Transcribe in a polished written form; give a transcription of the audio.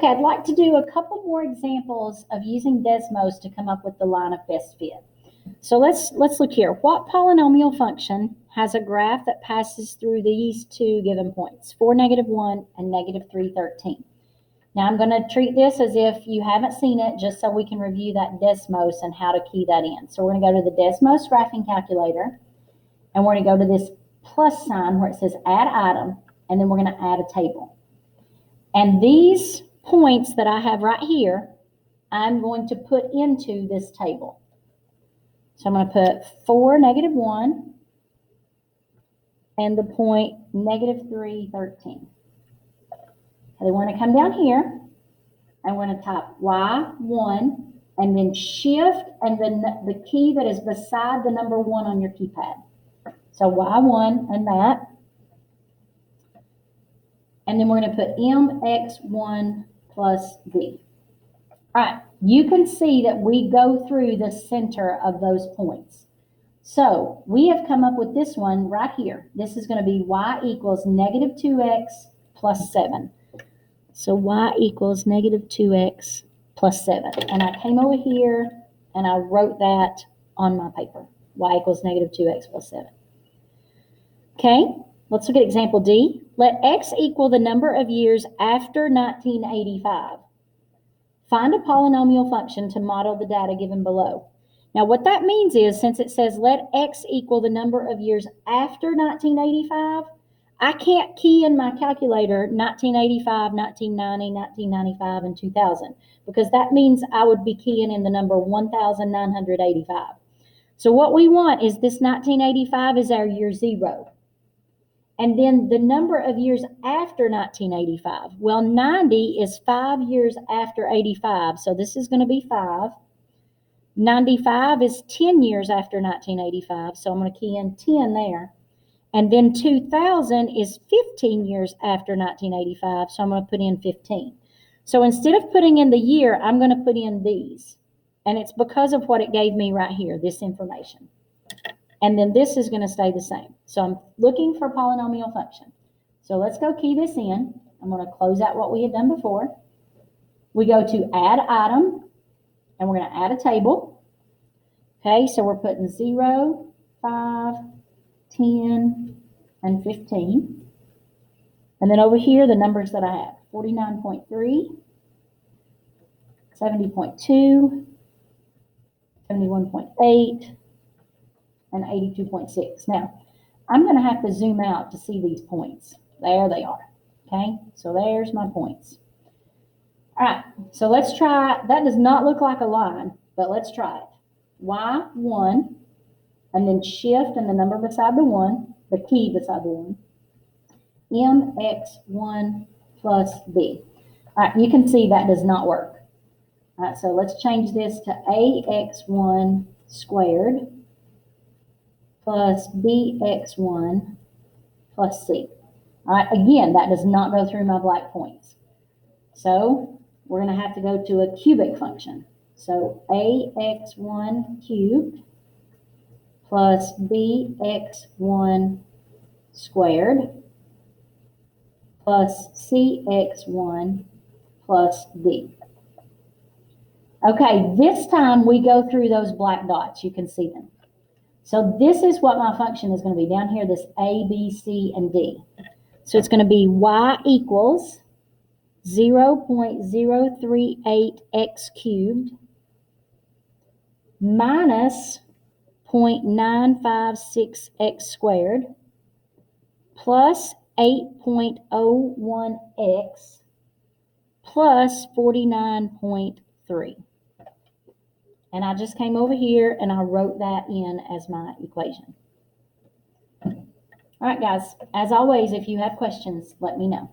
Okay, I'd like to do a couple more examples of using Desmos to come up with the line of best fit. So let's look here. What polynomial function has a graph that passes through these two given points, 4, -1 and -3, 13? Now I'm going to treat this as if you haven't seen it, just so we can review that Desmos and how to key that in. So we're going to go to the Desmos graphing calculator, and we're going to go to this plus sign where it says add item, and then we're going to add a table. And these points that I have right here, I'm going to put into this table. So I'm going to put 4, -1, and the point -3, 13. So we're going to come down here, and we're going to type Y1, and then shift, and then the key that is beside the number 1 on your keypad. So Y1 and that. And then we're going to put MX1 plus B. All right, you can see that we go through the center of those points. So we have come up with this one right here. This is going to be Y equals -2x plus 7. So Y equals -2x plus 7. And I came over here and I wrote that on my paper. Y equals -2x plus 7. Okay, let's look at example D. Let x equal the number of years after 1985. Find a polynomial function to model the data given below. Now what that means is, since it says let x equal the number of years after 1985, I can't key in my calculator 1985, 1990, 1995, and 2000, because that means I would be keying in the number 1985. So what we want is this 1985 is our year 0. And then the number of years after 1985. Well, 90 is 5 years after 85, so this is going to be 5. 95 is 10 years after 1985, so I'm going to key in 10 there. And then 2000 is 15 years after 1985, so I'm going to put in 15. So instead of putting in the year, I'm going to put in these. And it's because of what it gave me right here, this information. And then this is going to stay the same. So I'm looking for a polynomial function. So let's go key this in. I'm going to close out what we had done before. We go to add item, and we're going to add a table. Okay, so we're putting 0, 5, 10, and 15. And then over here, the numbers that I have, 49.3, 70.2, 71.8, and 82.6. Now, I'm going to have to zoom out to see these points. There they are. Okay, so there's my points. All right, so let's try. That does not look like a line, but let's try it. Y1, and then shift and the number beside the 1, the key beside the 1. MX1 plus B. All right, you can see that does not work. All right, so let's change this to AX1 squared plus BX1 plus C. All right, again, that does not go through my black points. So we're going to have to go to a cubic function. So AX1 cubed plus BX1 squared plus CX1 plus D. Okay, this time we go through those black dots. You can see them. So this is what my function is going to be down here, this A, B, C, and D. So it's going to be Y equals 0.038x cubed minus 0.956x squared plus 8.01x plus 49.3. And I just came over here and I wrote that in as my equation. All right, guys, as always, if you have questions, let me know.